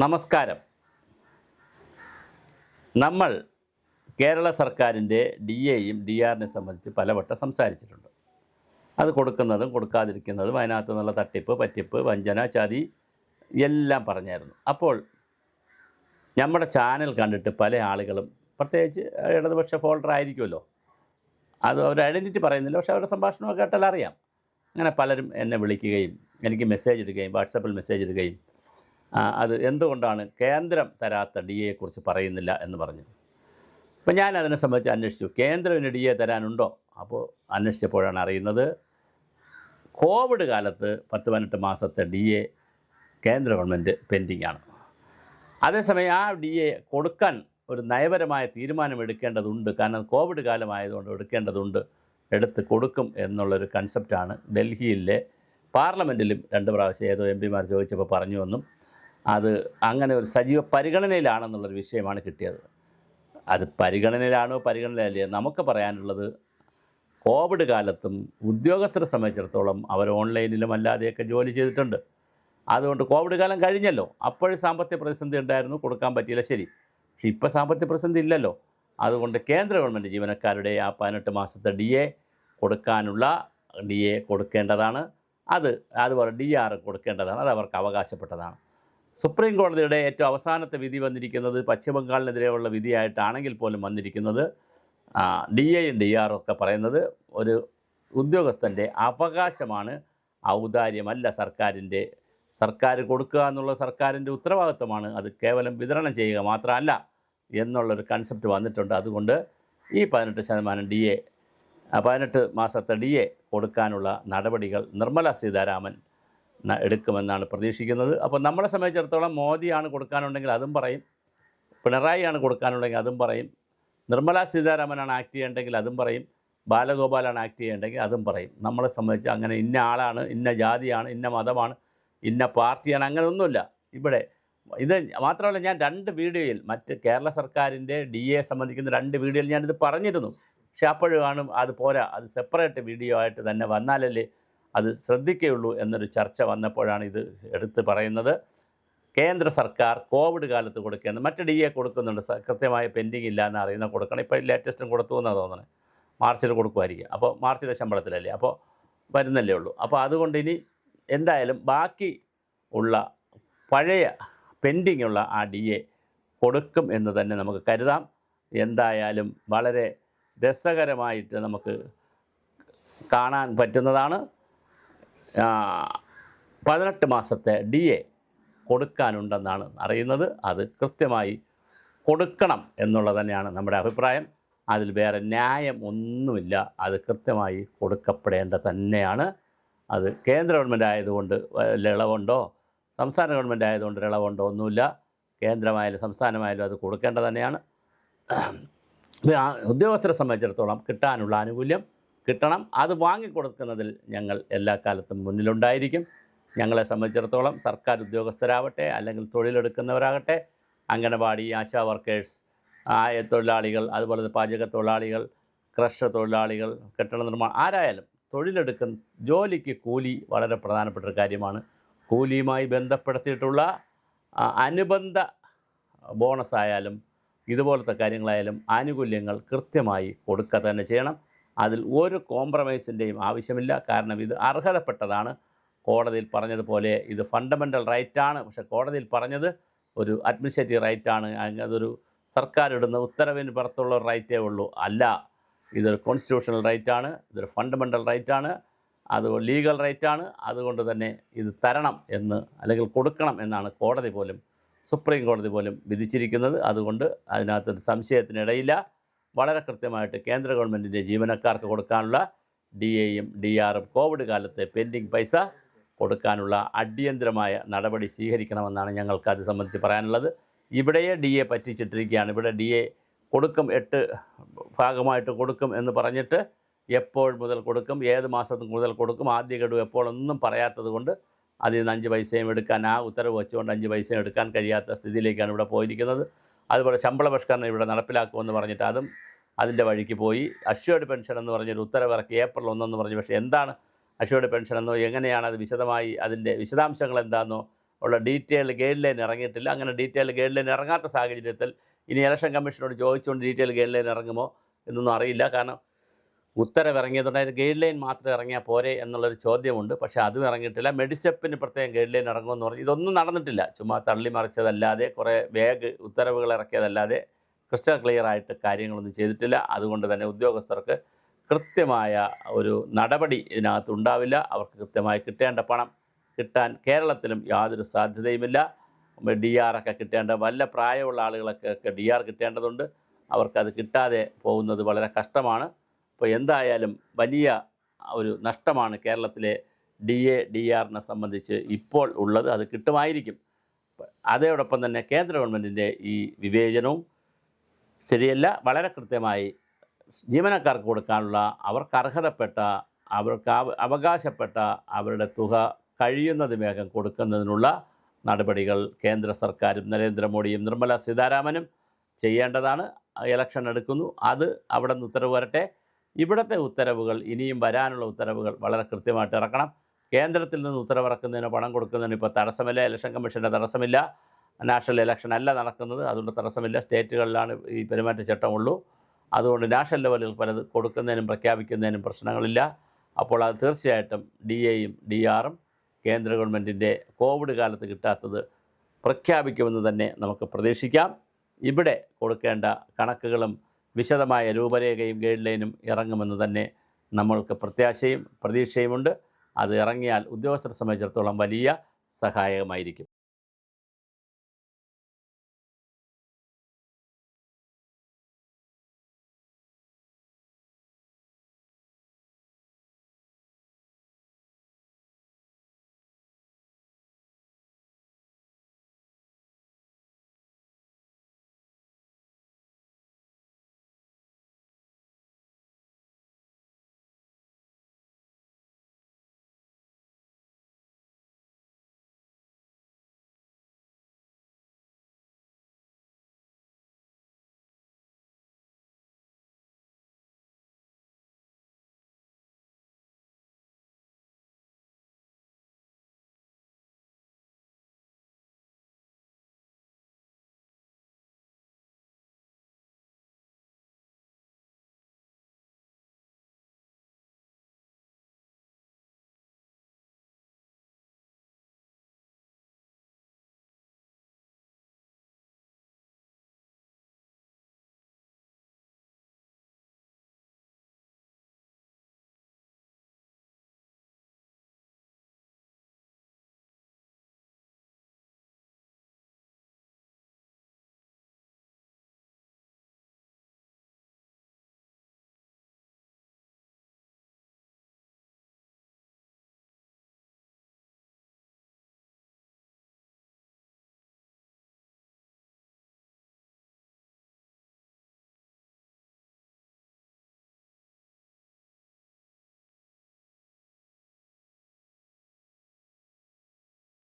നമസ്കാരം. നമ്മൾ കേരള സർക്കാരിൻ്റെ DAയും DRനെ സംബന്ധിച്ച് പലവട്ടം സംസാരിച്ചിട്ടുണ്ട്. അത് കൊടുക്കുന്നതും കൊടുക്കാതിരിക്കുന്നതും അതിനകത്തു നിന്നുള്ള തട്ടിപ്പ്, പറ്റിപ്പ്, വഞ്ചന, ചതി എല്ലാം പറഞ്ഞായിരുന്നു. അപ്പോൾ നമ്മുടെ ചാനൽ കണ്ടിട്ട് പല ആളുകളും, പ്രത്യേകിച്ച് ഇടതുപക്ഷ ഫോൾഡർ ആയിരിക്കുമല്ലോ, അത് അവർ ഐഡൻറ്റിറ്റി പറയുന്നില്ല, പക്ഷേ അവരുടെ സംഭാഷണമൊക്കെ കേട്ടാൽ അറിയാം. അങ്ങനെ പലരും എന്നെ വിളിക്കുകയും എനിക്ക് മെസ്സേജ് ഇടുകയും വാട്സാപ്പിൽ മെസ്സേജ് ഇടുകയും അത് എന്തുകൊണ്ടാണ് കേന്ദ്രം തരാത്ത DAയെക്കുറിച്ച് പറയുന്നില്ല എന്ന് പറഞ്ഞു. അപ്പോൾ ഞാൻ അതിനെ സംബന്ധിച്ച് അന്വേഷിച്ചു, കേന്ദ്രം ഇനി DA തരാനുണ്ടോ? അപ്പോൾ അന്വേഷിച്ചപ്പോഴാണ് അറിയുന്നത്, കോവിഡ് കാലത്ത് 10-18 മാസത്തെ DA കേന്ദ്ര ഗവൺമെൻറ് പെൻഡിങ് ആണ്. അതേസമയം ആ DA കൊടുക്കാൻ ഒരു നയപരമായ തീരുമാനം എടുക്കേണ്ടതുണ്ട്. കാരണം കോവിഡ് കാലമായതുകൊണ്ട് എടുക്കേണ്ടതുണ്ട്, എടുത്ത് കൊടുക്കും എന്നുള്ളൊരു കൺസെപ്റ്റാണ് ഡൽഹിയിലെ പാർലമെൻറ്റിലും 2 പ്രാവശ്യം ഏതോ MP മാർ ചോദിച്ചപ്പോൾ പറഞ്ഞുവെന്നും അത് അങ്ങനെ ഒരു സജീവ പരിഗണനയിലാണെന്നുള്ളൊരു വിഷയമാണ് കിട്ടിയത്. അത് പരിഗണനയിലാണോ പരിഗണനയിലല്ലേ, നമുക്ക് പറയാനുള്ളത്, കോവിഡ് കാലത്തും ഉദ്യോഗസ്ഥരെ സംബന്ധിച്ചിടത്തോളം അവർ ഓൺലൈനിലും അല്ലാതെയൊക്കെ ജോലി ചെയ്തിട്ടുണ്ട്. അതുകൊണ്ട് കോവിഡ് കാലം കഴിഞ്ഞല്ലോ, അപ്പോഴും സാമ്പത്തിക പ്രതിസന്ധി ഉണ്ടായിരുന്നു, കൊടുക്കാൻ പറ്റിയില്ല, ശരി. പക്ഷേ ഇപ്പോൾ സാമ്പത്തിക പ്രതിസന്ധി ഇല്ലല്ലോ. അതുകൊണ്ട് കേന്ദ്ര ഗവൺമെൻറ് ജീവനക്കാരുടെ ആ 18 മാസത്തെ DA കൊടുക്കാനുള്ള DA കൊടുക്കേണ്ടതാണ്. അതുപോലെ DR കൊടുക്കേണ്ടതാണ്. അത് അവർക്ക് അവകാശപ്പെട്ടതാണ്. സുപ്രീം കോടതിയുടെ ഏറ്റവും അവസാനത്തെ വിധി വന്നിരിക്കുന്നത് പശ്ചിമ ബംഗാളിനെതിരെയുള്ള വിധിയായിട്ടാണെങ്കിൽ പോലും വന്നിരിക്കുന്നത് DAയും DRും ഒക്കെ പറയുന്നത് ഒരു ഉദ്യോഗസ്ഥൻ്റെ അവകാശമാണ്, ഔദാര്യമല്ല സർക്കാരിൻ്റെ. സർക്കാർ കൊടുക്കുക എന്നുള്ള സർക്കാരിൻ്റെ ഉത്തരവാദിത്വമാണ്, അത് കേവലം വിതരണം ചെയ്യുക മാത്രമല്ല എന്നുള്ളൊരു കൺസെപ്റ്റ് വന്നിട്ടുണ്ട്. അതുകൊണ്ട് ഈ 18% DA 18 മാസത്തെ DA കൊടുക്കാനുള്ള നടപടികൾ നിർമ്മല സീതാരാമൻ എടുക്കുമെന്നാണ് പ്രതീക്ഷിക്കുന്നത്. അപ്പോൾ നമ്മളെ സംബന്ധിച്ചിടത്തോളം മോദിയാണ് കൊടുക്കാനുണ്ടെങ്കിൽ അതും പറയും, പിണറായിയാണ് കൊടുക്കാനുണ്ടെങ്കിൽ അതും പറയും, നിർമ്മല സീതാരാമനാണ് ആക്ട് ചെയ്യേണ്ടെങ്കിൽ അതും പറയും, ബാലഗോപാലാണ് ആക്ട് ചെയ്യേണ്ടെങ്കിൽ അതും പറയും. നമ്മളെ സംബന്ധിച്ച് അങ്ങനെ ഇന്ന ആളാണ്, ഇന്ന ജാതിയാണ്, ഇന്ന മതമാണ്, ഇന്ന പാർട്ടിയാണ്, അങ്ങനെ ഒന്നുമില്ല ഇവിടെ. ഇത് മാത്രമല്ല, ഞാൻ 2 വീഡിയോയിൽ മറ്റ് കേരള സർക്കാരിൻ്റെ DA സംബന്ധിക്കുന്ന 2 വീഡിയോയിൽ ഞാനിത് പറഞ്ഞിരുന്നു. പക്ഷേ അപ്പോഴാണ് അത് പോരാ, അത് സെപ്പറേറ്റ് വീഡിയോ ആയിട്ട് തന്നെ വന്നാലല്ലേ അത് ശ്രദ്ധിക്കുകയുള്ളൂ എന്നൊരു ചർച്ച വന്നപ്പോഴാണ് ഇത് എടുത്ത് പറയുന്നത്. കേന്ദ്ര സർക്കാർ കോവിഡ് കാലത്ത് കൊടുക്കേണ്ടത്, മറ്റ് DA കൊടുക്കുന്നുണ്ട്, കൃത്യമായ പെൻഡിങ് ഇല്ല എന്ന് അറിയുന്ന കൊടുക്കണം. ഇപ്പോൾ ലേറ്റസ്റ്റും കൊടുത്തു എന്നാണ് തോന്നുന്നത്, മാർച്ചിൽ കൊടുക്കുമായിരിക്കും. അപ്പോൾ മാർച്ചിലെ ശമ്പളത്തിലല്ലേ, അപ്പോൾ വരുന്നല്ലേ ഉള്ളൂ. അപ്പോൾ അതുകൊണ്ട് ഇനി എന്തായാലും ബാക്കി ഉള്ള പഴയ പെൻഡിങ് ഉള്ള ആ DA കൊടുക്കും എന്ന് തന്നെ നമുക്ക് കരുതാം. എന്തായാലും വളരെ രസകരമായിട്ട് നമുക്ക് കാണാൻ പറ്റുന്നതാണ്. 18 മാസത്തെ DA കൊടുക്കാനുണ്ടെന്നാണ് അറിയുന്നത്. അത് കൃത്യമായി കൊടുക്കണം എന്നുള്ളത് തന്നെയാണ് നമ്മുടെ അഭിപ്രായം. അതിൽ വേറെ ന്യായം ഒന്നുമില്ല, അത് കൃത്യമായി കൊടുക്കപ്പെടേണ്ട തന്നെയാണ്. അത് കേന്ദ്ര ഗവൺമെൻറ് ആയതുകൊണ്ട് ഇളവുണ്ടോ, സംസ്ഥാന ഗവൺമെൻറ് ആയതുകൊണ്ട് ഇളവുണ്ടോ, ഒന്നുമില്ല. കേന്ദ്രമായാലും സംസ്ഥാനമായാലും അത് കൊടുക്കേണ്ടത് തന്നെയാണ്. ഉദ്യോഗസ്ഥരെ സംബന്ധിച്ചിടത്തോളം കിട്ടാനുള്ള ആനുകൂല്യം കിട്ടണം. അത് വാങ്ങിക്കൊടുക്കുന്നതിൽ ഞങ്ങൾ എല്ലാ കാലത്തും മുന്നിലുണ്ടായിരിക്കും. ഞങ്ങളെ സംബന്ധിച്ചിടത്തോളം സർക്കാർ ഉദ്യോഗസ്ഥരാവട്ടെ, അല്ലെങ്കിൽ തൊഴിലെടുക്കുന്നവരാകട്ടെ, അംഗനവാടി, ആശാ വർക്കേഴ്സ്, തൊഴിലാളികൾ, അതുപോലെ പാചക തൊഴിലാളികൾ, ക്രഷ് തൊഴിലാളികൾ, കെട്ടിട നിർമ്മാണം, ആരായാലും തൊഴിലെടുക്കുന്ന ജോലിക്ക് കൂലി വളരെ പ്രധാനപ്പെട്ടൊരു കാര്യമാണ്. കൂലിയുമായി ബന്ധപ്പെടുത്തിയിട്ടുള്ള അനുബന്ധ ബോണസായാലും ഇതുപോലത്തെ കാര്യങ്ങളായാലും ആനുകൂല്യങ്ങൾ കൃത്യമായി കൊടുക്കുക തന്നെ ചെയ്യണം. അതിൽ ഒരു കോംപ്രമൈസിൻ്റെയും ആവശ്യമില്ല. കാരണം ഇത് അർഹതപ്പെട്ടതാണ്. കോടതിയിൽ പറഞ്ഞതുപോലെ ഇത് ഫണ്ടമെൻ്റൽ റൈറ്റാണ്. പക്ഷേ കോടതിയിൽ പറഞ്ഞത് ഒരു അഡ്മിനിസ്ട്രേറ്റീവ് റൈറ്റാണ്, അതൊരു സർക്കാർ ഇടുന്ന ഉത്തരവിന് പുറത്തുള്ള റൈറ്റേ ഉള്ളൂ. അല്ല, ഇതൊരു കോൺസ്റ്റിറ്റ്യൂഷണൽ റൈറ്റാണ്, ഇതൊരു ഫണ്ടമെൻ്റൽ റൈറ്റാണ്, അത് ലീഗൽ റൈറ്റാണ്. അതുകൊണ്ട് തന്നെ ഇത് തരണം എന്ന്, അല്ലെങ്കിൽ കൊടുക്കണം എന്നാണ് കോടതി പോലും, സുപ്രീം കോടതി പോലും വിധിച്ചിരിക്കുന്നത്. അതുകൊണ്ട് അതിനകത്തൊരു സംശയത്തിനിടയില്ല. വളരെ കൃത്യമായിട്ട് കേന്ദ്ര ഗവൺമെൻറ്റിൻ്റെ ജീവനക്കാർക്ക് കൊടുക്കാനുള്ള DAയും DRും കോവിഡ് കാലത്തെ പെൻഡിങ് പൈസ കൊടുക്കാനുള്ള അടിയന്തരമായ നടപടി സ്വീകരിക്കണമെന്നാണ് ഞങ്ങൾക്ക് അത് സംബന്ധിച്ച് പറയാനുള്ളത്. ഇവിടെയേ DA പറ്റിച്ചിട്ടിരിക്കുകയാണ്. ഇവിടെ DA കൊടുക്കും, 8 ഭാഗമായിട്ട് കൊടുക്കും എന്ന് പറഞ്ഞിട്ട് എപ്പോൾ മുതൽ കൊടുക്കും, ഏത് മാസത്തിൽ മുതൽ കൊടുക്കും, ആദ്യ ഗഡു എപ്പോഴൊന്നും പറയാത്തത് കൊണ്ട് അതിൽ നിന്ന് 5 പൈസയും എടുക്കാൻ, ആ ഉത്തരവ് വെച്ചുകൊണ്ട് 5 പൈസയും എടുക്കാൻ കഴിയാത്ത സ്ഥിതിയിലേക്കാണ് ഇവിടെ പോയിരിക്കുന്നത്. അതുപോലെ ശമ്പള പരിഷ്കരണം ഇവിടെ നടപ്പിലാക്കുമെന്ന് പറഞ്ഞിട്ട് അതും അതിൻ്റെ വഴിക്ക് പോയി. അഷ്വേർഡ് പെൻഷൻ എന്ന് പറഞ്ഞൊരു ഉത്തരവിറക്കി April 1 പറഞ്ഞു. പക്ഷേ എന്താണ് അഷ്വേർഡ് പെൻഷൻ എന്നോ, എങ്ങനെയാണ് അത് വിശദമായി അതിൻ്റെ വിശദാംശങ്ങൾ എന്താണെന്നോ ഉള്ള ഡീറ്റെയിൽഡ് ഗൈഡ് ലൈൻ ഇറങ്ങിയിട്ടില്ല. അങ്ങനെ ഡീറ്റെയിൽഡ് ഗൈഡ് ലൈൻ ഇറങ്ങാത്ത സാഹചര്യത്തിൽ ഇനി ഇലക്ഷൻ കമ്മീഷനോട് ചോദിച്ചുകൊണ്ട് ഡീറ്റെയിൽഡ് ഗൈഡ് ലൈൻ ഇറങ്ങുമോ എന്നൊന്നും അറിയില്ല. കാരണം ഉത്തരവിറങ്ങിയതുകൊണ്ട് അതിന് ഗൈഡ് ലൈൻ മാത്രം ഇറങ്ങിയാൽ പോരെ എന്നുള്ളൊരു ചോദ്യമുണ്ട്. പക്ഷേ അതും ഇറങ്ങിയിട്ടില്ല. മെഡിസെപ്പിന് പ്രത്യേകം ഗൈഡ് ലൈൻ ഇറങ്ങുമെന്ന് പറഞ്ഞു. ഇതൊന്നും നടന്നിട്ടില്ല. ചുമ്മാ തള്ളിമറിച്ചതല്ലാതെ, കുറേ വേഗ് ഉത്തരവുകൾ ഇറക്കിയതല്ലാതെ ക്രിസ്റ്റൽ ക്ലിയർ ആയിട്ട് കാര്യങ്ങളൊന്നും ചെയ്തിട്ടില്ല. അതുകൊണ്ട് തന്നെ ഉദ്യോഗസ്ഥർക്ക് കൃത്യമായ ഒരു നടപടി ഇതിനകത്ത് ഉണ്ടാവില്ല. അവർക്ക് കൃത്യമായി കിട്ടേണ്ട പണം കിട്ടാൻ കേരളത്തിലും യാതൊരു സാധ്യതയുമില്ല. DRR ഒക്കെ കിട്ടേണ്ട, വല്ല പ്രായമുള്ള ആളുകളൊക്കെ DRR കിട്ടേണ്ടതുണ്ട്. അവർക്കത് കിട്ടാതെ പോകുന്നത് വളരെ കഷ്ടമാണ്. അപ്പോൾ എന്തായാലും വലിയ ഒരു നഷ്ടമാണ് കേരളത്തിലെ DRRനെ സംബന്ധിച്ച് ഇപ്പോൾ ഉള്ളത്. അത് കിട്ടുമായിരിക്കും. അതോടൊപ്പം തന്നെ കേന്ദ്ര ഗവൺമെൻറ്റിൻ്റെ ഈ വിവേചനവും ശരിയല്ല. വളരെ കൃത്യമായി ജീവനക്കാർക്ക് കൊടുക്കാനുള്ള, അവർക്ക് അർഹതപ്പെട്ട, അവർക്ക് അവകാശപ്പെട്ട അവരുടെ തുക കഴിയുന്നത് വേഗം കൊടുക്കുന്നതിനുള്ള നടപടികൾ കേന്ദ്ര സർക്കാരും നരേന്ദ്രമോദിയും നിർമ്മല സീതാരാമനും ചെയ്യേണ്ടതാണ്. ഇലക്ഷൻ എടുക്കുന്നു, അത് അവിടെ നിന്ന് ഉത്തരവ് വരട്ടെ. ഇവിടുത്തെ ഉത്തരവുകൾ, ഇനിയും വരാനുള്ള ഉത്തരവുകൾ വളരെ കൃത്യമായിട്ട് ഇറക്കണം. കേന്ദ്രത്തിൽ നിന്ന് ഉത്തരവിറക്കുന്നതിന്, പണം കൊടുക്കുന്നതിന് ഇപ്പോൾ തടസ്സമില്ല. ഇലക്ഷൻ കമ്മീഷൻ്റെ തടസ്സമില്ല. നാഷണൽ ഇലക്ഷൻ അല്ല നടക്കുന്നത്, അതുകൊണ്ട് തടസ്സമില്ല. സ്റ്റേറ്റുകളിലാണ് ഈ പെരുമാറ്റച്ചട്ടമുള്ളൂ. അതുകൊണ്ട് നാഷണൽ ലെവലിൽ പലത് കൊടുക്കുന്നതിനും പ്രഖ്യാപിക്കുന്നതിനും പ്രശ്നങ്ങളില്ല. അപ്പോൾ അത് തീർച്ചയായിട്ടും DAയും DRറും കേന്ദ്ര ഗവൺമെൻറ്റിൻ്റെ കോവിഡ് കാലത്ത് കിട്ടാത്തത് പ്രഖ്യാപിക്കുമെന്ന് തന്നെ നമുക്ക് പ്രതീക്ഷിക്കാം. ഇവിടെ കൊടുക്കേണ്ട കണക്കുകളും വിശദമായ രൂപരേഖയും ഗൈഡ് ലൈനും ഇറങ്ങുമെന്ന് തന്നെ നമ്മൾക്ക് പ്രത്യാശയും പ്രതീക്ഷയുമുണ്ട്. അത് ഇറങ്ങിയാൽ ഉദ്യോഗസ്ഥരെ സംബന്ധിച്ചിടത്തോളം വലിയ സഹായകമായിരിക്കും.